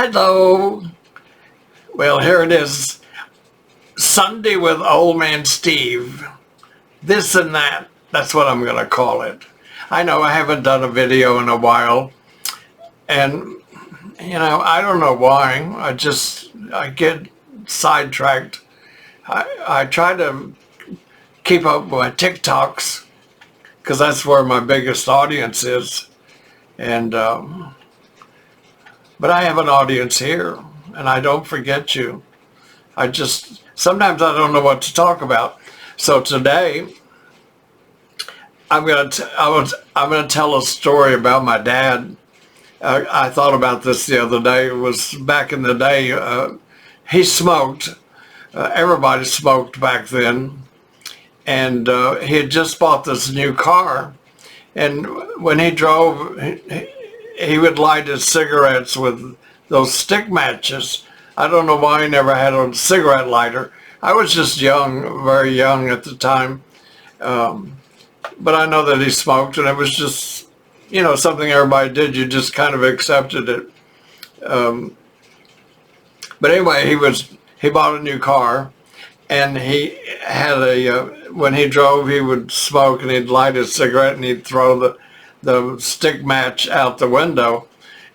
Hello. Well, here it is. Sunday with Old Man Steve. This and that. That's what I'm going to call it. I know I haven't done a video in a while. And, I don't know why. I get sidetracked. I try to keep up with my TikToks because that's where my biggest audience is. And, but I have an audience here, and I don't forget you. Sometimes I don't know what to talk about. So today, I'm gonna tell a story about my dad. I thought about this the other day. It was back in the day. He smoked. Everybody smoked back then, and he had just bought this new car. And when he drove, he would light his cigarettes with those stick matches. I don't know why he never had a cigarette lighter. I was just young, very young at the time. But I know that he smoked, and it was just, something everybody did. You just kind of accepted it. But anyway, he bought a new car, and he had when he drove, he would smoke, and he'd light his cigarette, and he'd throw the stick match out the window.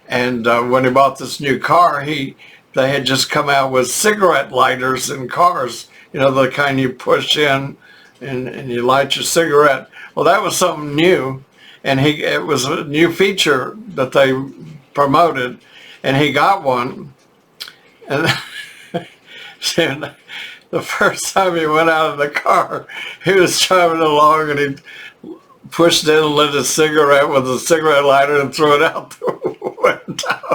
And when he bought this new car, they had just come out with cigarette lighters in cars, the kind you push in and you light your cigarette. Well, that was something new, and it was a new feature that they promoted, and he got one. And the first time he went out of the car, he was driving along, and he pushed in and lit a cigarette with a cigarette lighter and threw it out the window.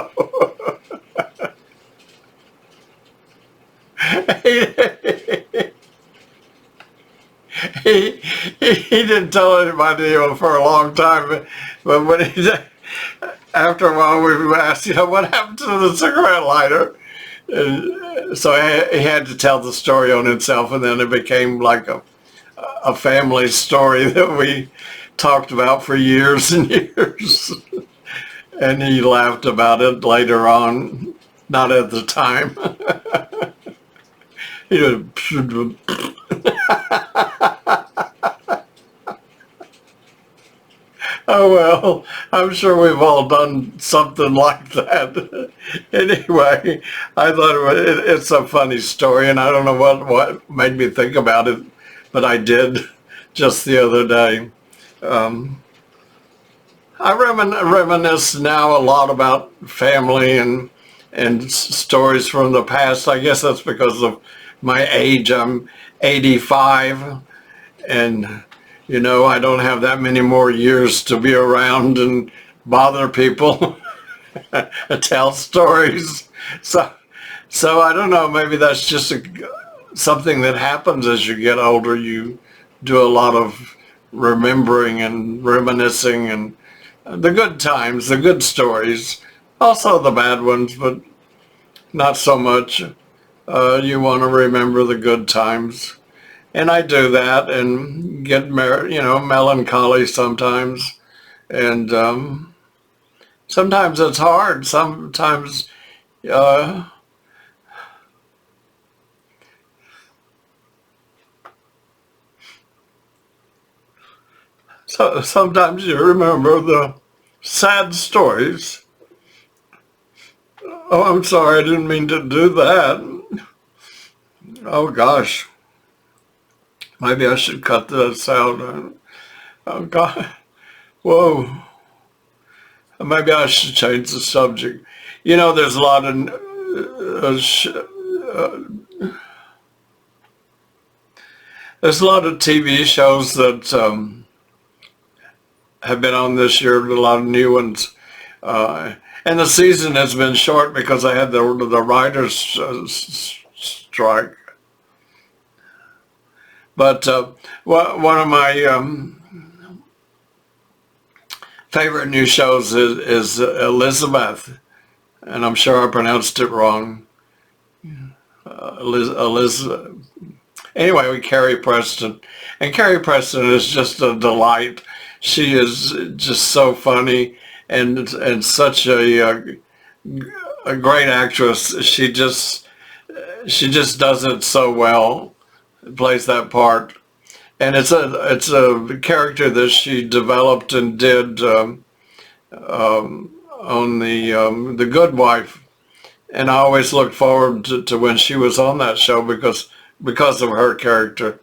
He didn't tell anybody for a long time, but when after a while we asked, what happened to the cigarette lighter? And so he had to tell the story on himself, and then it became like a family story that we talked about for years and years. And he laughed about it later on, not at the time. He would, oh well, I'm sure we've all done something like that. Anyway, I thought it's a funny story, and I don't know what made me think about it, but I did just the other day. I reminisce now a lot about family and stories from the past. I guess that's because of my age. I'm 85, and I don't have that many more years to be around and bother people and tell stories. So I don't know, maybe that's just something that happens as you get older. You do a lot of remembering and reminiscing, and the good times, the good stories, also the bad ones, but not so much. You want to remember the good times. And I do that and get melancholy sometimes. And sometimes it's hard. Sometimes sometimes you remember the sad stories. Oh, I'm sorry, I didn't mean to do that. Oh gosh. Maybe I should cut this out. Oh God. Whoa. Maybe I should change the subject. There's a lot of there's a lot of TV shows that have been on this year, a lot of new ones. And the season has been short because I had the writers' strike. But one of my favorite new shows is Elizabeth, and I'm sure I pronounced it wrong. Elizabeth. Anyway, with Carrie Preston. And Carrie Preston is just a delight. She is just so funny and such a a great actress. She just does it so well. Plays that part, and it's a character that she developed and did on the Good Wife, and I always looked forward to when she was on that show because of her character.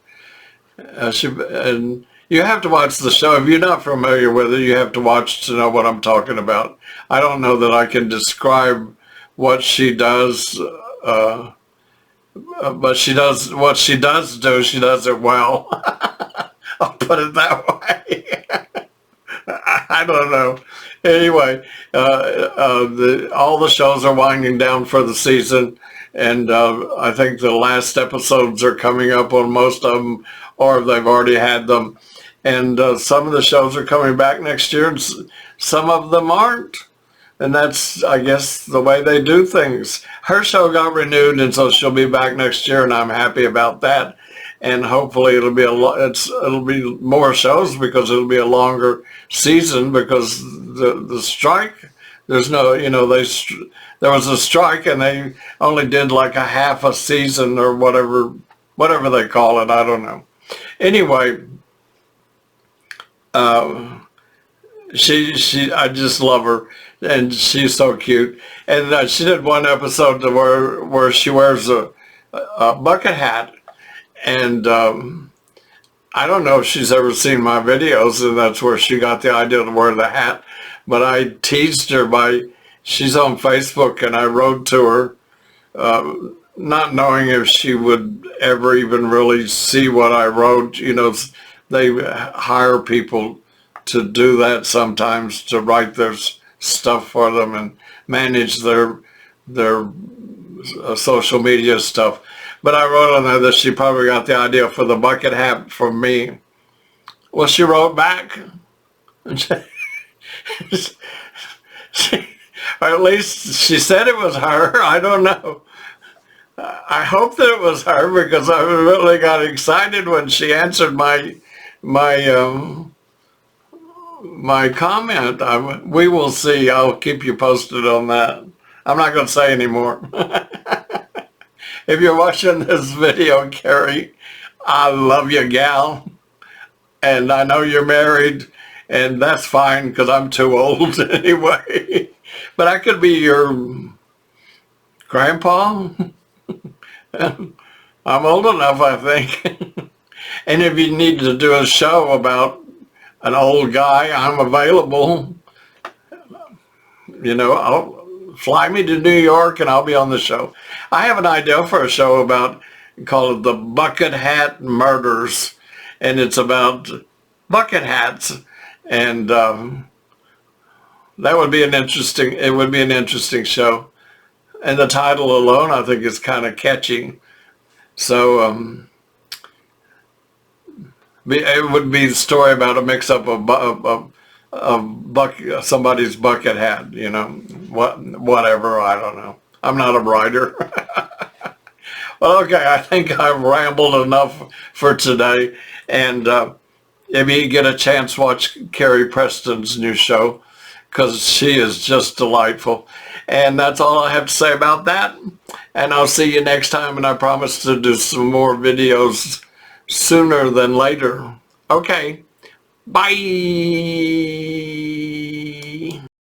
And you have to watch the show. If you're not familiar with it, you have to watch to know what I'm talking about. I don't know that I can describe what she does, but she does what she does do. She does it well. I'll put it that way. I don't know. Anyway, all the shows are winding down for the season, and I think the last episodes are coming up on most of them, or they've already had them. And some of the shows are coming back next year, and some of them aren't. And that's, I guess, the way they do things. Her show got renewed, and so she'll be back next year, and I'm happy about that. And hopefully it'll be it'll be more shows because it'll be a longer season because the strike. There's no, there was a strike, and they only did like a half a season or whatever they call it. I don't know. Anyway. I just love her, and she's so cute. And she did one episode where she wears a bucket hat, and I don't know if she's ever seen my videos, and that's where she got the idea to wear the hat. But I teased her she's on Facebook, and I wrote to her, not knowing if she would ever even really see what I wrote. They hire people to do that sometimes, to write their stuff for them and manage their social media stuff. But I wrote on there that she probably got the idea for the bucket hat from me. Well, she wrote back. Or at least she said it was her. I don't know. I hope that it was her, because I really got excited when she answered my comment. We will see. I'll keep you posted on that. I'm not going to say anymore. If you're watching this video, Carrie, I love you, gal. And I know you're married, and that's fine because I'm too old anyway. But I could be your grandpa. I'm old enough, I think. And if you need to do a show about an old guy, I'm available. I'll fly me to New York and I'll be on the show. I have an idea for a show called The Bucket Hat Murders. And it's about bucket hats. And it would be an interesting show. And the title alone, I think, is kind of catchy. So it would be the story about a mix-up of somebody's bucket hat. Whatever. I don't know. I'm not a writer. Well, okay. I think I've rambled enough for today. And if you get a chance, watch Carrie Preston's new show, because she is just delightful. And that's all I have to say about that. And I'll see you next time, and I promise to do some more videos sooner than later. Okay. Bye.